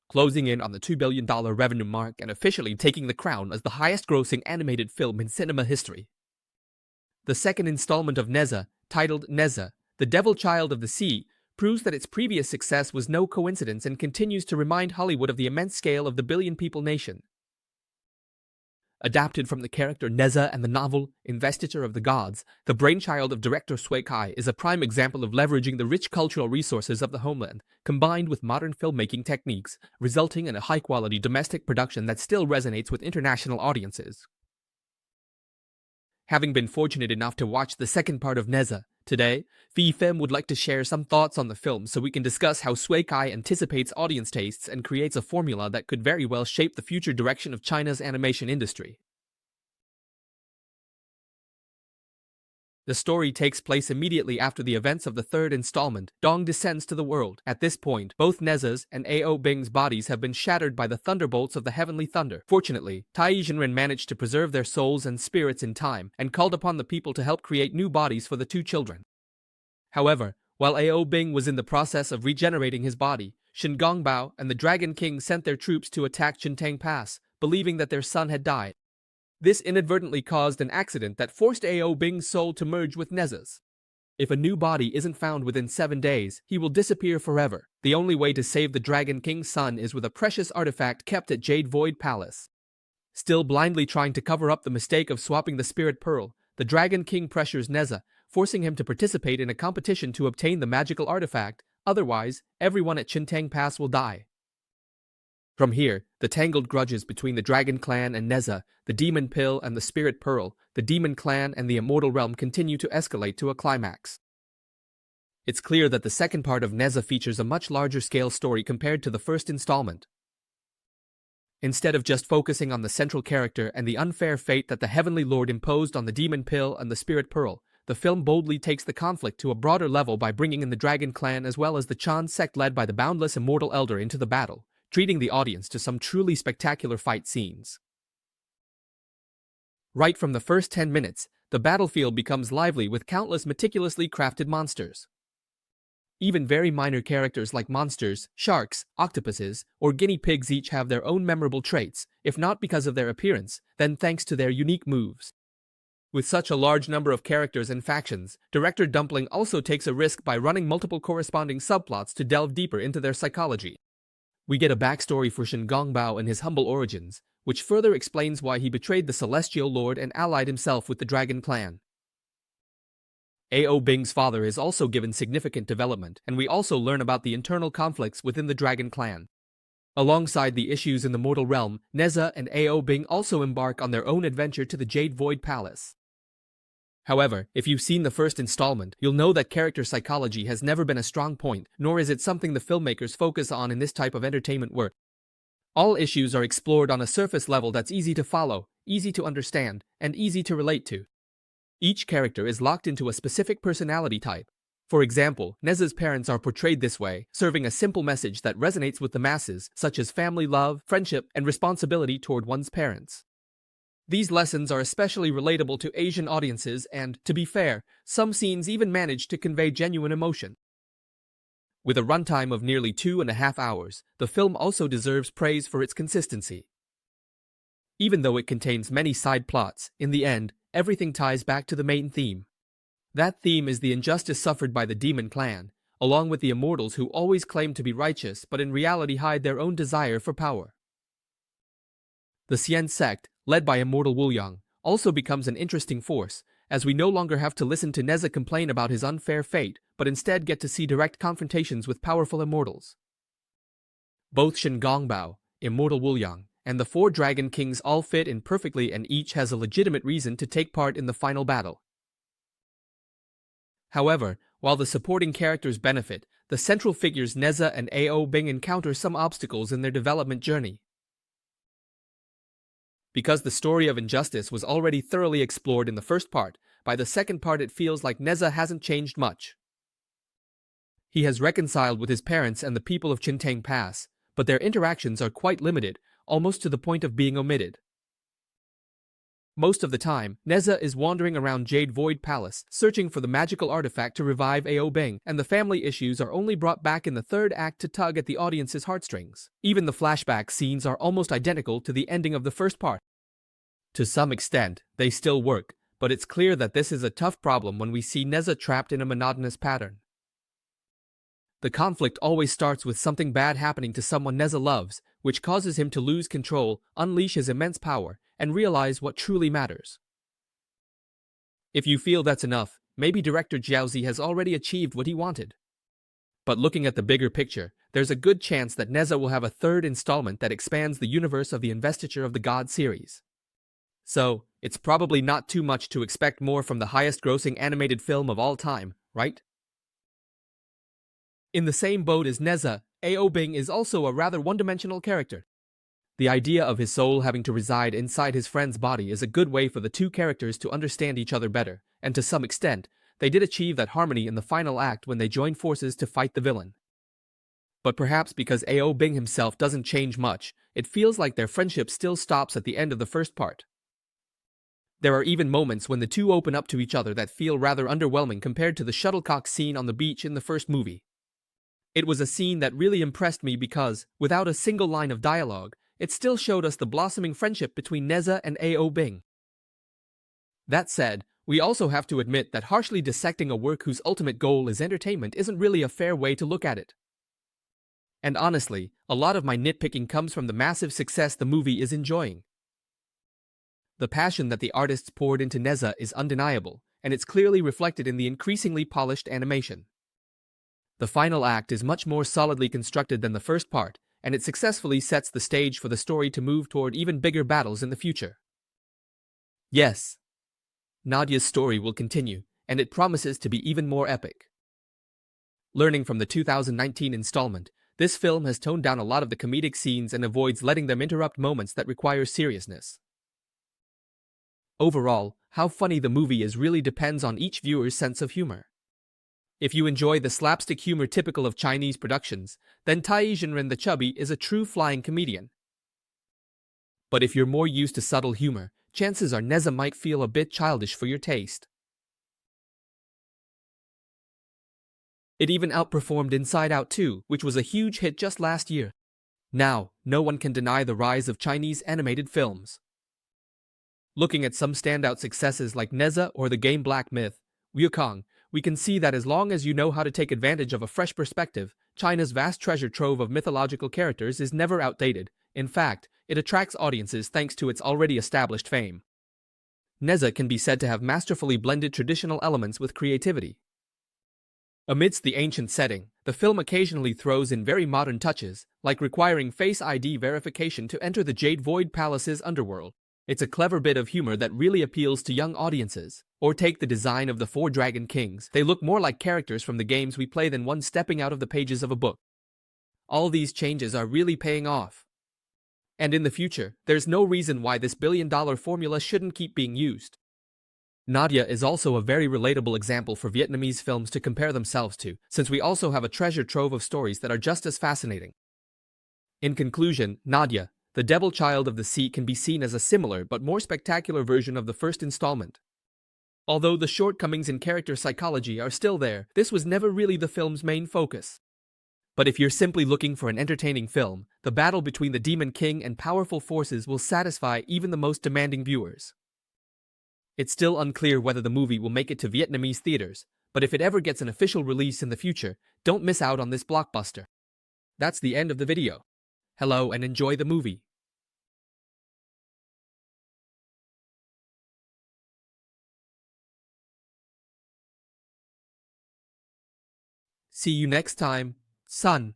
closing in on the $2 billion revenue mark and officially taking the crown as the highest-grossing animated film in cinema history. The second installment of Neza, titled Neza, the Devil Child of the Sea, proves that its previous success was no coincidence and continues to remind Hollywood of the immense scale of the billion-people nation. Adapted from the character Neza and the novel Investiture of the Gods, the brainchild of director Sui Kai is a prime example of leveraging the rich cultural resources of the homeland, combined with modern filmmaking techniques, resulting in a high-quality domestic production that still resonates with international audiences. Having been fortunate enough to watch the second part of Neza, today, VFilm would like to share some thoughts on the film so we can discuss how Sui Kai anticipates audience tastes and creates a formula that could very well shape the future direction of China's animation industry. The story takes place immediately after the events of the third installment. Dong descends to the world. At this point, both Neza's and Ao Bing's bodies have been shattered by the thunderbolts of the heavenly thunder. Fortunately, Tai Jinren managed to preserve their souls and spirits in time and called upon the people to help create new bodies for the two children. However, while Ao Bing was in the process of regenerating his body, Shen Gongbao and the Dragon King sent their troops to attack Chintang Pass, believing that their son had died. This inadvertently caused an accident that forced Ao Bing's soul to merge with Neza's. If a new body isn't found within 7 days, he will disappear forever. The only way to save the Dragon King's son is with a precious artifact kept at Jade Void Palace. Still blindly trying to cover up the mistake of swapping the Spirit Pearl, the Dragon King pressures Neza, forcing him to participate in a competition to obtain the magical artifact, otherwise, everyone at Chintang Pass will die. From here, the tangled grudges between the Dragon Clan and Neza, the Demon Pill and the Spirit Pearl, the Demon Clan and the Immortal Realm continue to escalate to a climax. It's clear that the second part of Neza features a much larger scale story compared to the first installment. Instead of just focusing on the central character and the unfair fate that the Heavenly Lord imposed on the Demon Pill and the Spirit Pearl, the film boldly takes the conflict to a broader level by bringing in the Dragon Clan as well as the Chan sect led by the boundless Immortal Elder into the battle, treating the audience to some truly spectacular fight scenes. Right from the first 10 minutes, the battlefield becomes lively with countless meticulously crafted monsters. Even very minor characters like monsters, sharks, octopuses, or guinea pigs each have their own memorable traits, if not because of their appearance, then thanks to their unique moves. With such a large number of characters and factions, director Dumpling also takes a risk by running multiple corresponding subplots to delve deeper into their psychology. We get a backstory for Shen Gongbao and his humble origins, which further explains why he betrayed the Celestial Lord and allied himself with the Dragon Clan. Ao Bing's father is also given significant development, and we also learn about the internal conflicts within the Dragon Clan. Alongside the issues in the mortal realm, Neza and Ao Bing also embark on their own adventure to the Jade Void Palace. However, if you've seen the first installment, you'll know that character psychology has never been a strong point, nor is it something the filmmakers focus on in this type of entertainment work. All issues are explored on a surface level that's easy to follow, easy to understand, and easy to relate to. Each character is locked into a specific personality type. For example, Neza's parents are portrayed this way, serving a simple message that resonates with the masses, such as family love, friendship, and responsibility toward one's parents. These lessons are especially relatable to Asian audiences and, to be fair, some scenes even manage to convey genuine emotion. With a runtime of nearly 2.5 hours, the film also deserves praise for its consistency. Even though it contains many side plots, in the end, everything ties back to the main theme. That theme is the injustice suffered by the Demon Clan, along with the immortals who always claim to be righteous but in reality hide their own desire for power. The Xian sect, led by Immortal Wuliang, also becomes an interesting force, as we no longer have to listen to Neza complain about his unfair fate, but instead get to see direct confrontations with powerful immortals. Both Shen Gongbao, Immortal Wuliang, and the 4 Dragon Kings all fit in perfectly and each has a legitimate reason to take part in the final battle. However, while the supporting characters benefit, the central figures Neza and Ao Bing encounter some obstacles in their development journey. Because the story of injustice was already thoroughly explored in the first part, by the second part it feels like Neza hasn't changed much. He has reconciled with his parents and the people of Chintang Pass, but their interactions are quite limited, almost to the point of being omitted. Most of the time, Neza is wandering around Jade Void Palace, searching for the magical artifact to revive Ao Bing, and the family issues are only brought back in the third act to tug at the audience's heartstrings. Even the flashback scenes are almost identical to the ending of the first part. To some extent, they still work, but it's clear that this is a tough problem when we see Neza trapped in a monotonous pattern. The conflict always starts with something bad happening to someone Neza loves, which causes him to lose control, unleash his immense power, and realize what truly matters. If you feel that's enough, maybe director Jiaozi has already achieved what he wanted. But looking at the bigger picture, there's a good chance that Neza will have a third installment that expands the universe of the Investiture of the God series. So, it's probably not too much to expect more from the highest-grossing animated film of all time, right? In the same boat as Neza, Ao Bing is also a rather one-dimensional character. The idea of his soul having to reside inside his friend's body is a good way for the two characters to understand each other better, and to some extent, they did achieve that harmony in the final act when they joined forces to fight the villain. But perhaps because Ao Bing himself doesn't change much, it feels like their friendship still stops at the end of the first part. There are even moments when the two open up to each other that feel rather underwhelming compared to the shuttlecock scene on the beach in the first movie. It was a scene that really impressed me because, without a single line of dialogue, it still showed us the blossoming friendship between Neza and Ao Bing. That said, we also have to admit that harshly dissecting a work whose ultimate goal is entertainment isn't really a fair way to look at it. And honestly, a lot of my nitpicking comes from the massive success the movie is enjoying. The passion that the artists poured into Neza is undeniable, and it's clearly reflected in the increasingly polished animation. The final act is much more solidly constructed than the first part, and it successfully sets the stage for the story to move toward even bigger battles in the future. Yes, Nadia's story will continue, and it promises to be even more epic. Learning from the 2019 installment, this film has toned down a lot of the comedic scenes and avoids letting them interrupt moments that require seriousness. Overall, how funny the movie is really depends on each viewer's sense of humor. If you enjoy the slapstick humor typical of Chinese productions, then Tai Zhenren the Chubby is a true flying comedian. But if you're more used to subtle humor, chances are Neza might feel a bit childish for your taste. It even outperformed Inside Out 2, which was a huge hit just last year. Now, no one can deny the rise of Chinese animated films. Looking at some standout successes like Neza or the game Black Myth, Wukong, we can see that as long as you know how to take advantage of a fresh perspective, China's vast treasure trove of mythological characters is never outdated. In fact, it attracts audiences thanks to its already established fame. Neza can be said to have masterfully blended traditional elements with creativity. Amidst the ancient setting, the film occasionally throws in very modern touches, like requiring Face ID verification to enter the Jade Void Palace's underworld. It's a clever bit of humor that really appeals to young audiences. Or take the design of the 4 Dragon Kings. They look more like characters from the games we play than one stepping out of the pages of a book. All these changes are really paying off. And in the future, there's no reason why this billion-dollar formula shouldn't keep being used. Nadia is also a very relatable example for Vietnamese films to compare themselves to, since we also have a treasure trove of stories that are just as fascinating. In conclusion, Nadia, the Devil Child of the Sea, can be seen as a similar but more spectacular version of the first installment. Although the shortcomings in character psychology are still there, this was never really the film's main focus. But if you're simply looking for an entertaining film, the battle between the Demon King and powerful forces will satisfy even the most demanding viewers. It's still unclear whether the movie will make it to Vietnamese theaters, but if it ever gets an official release in the future, don't miss out on this blockbuster. That's the end of the video. Hello and enjoy the movie. See you next time, son.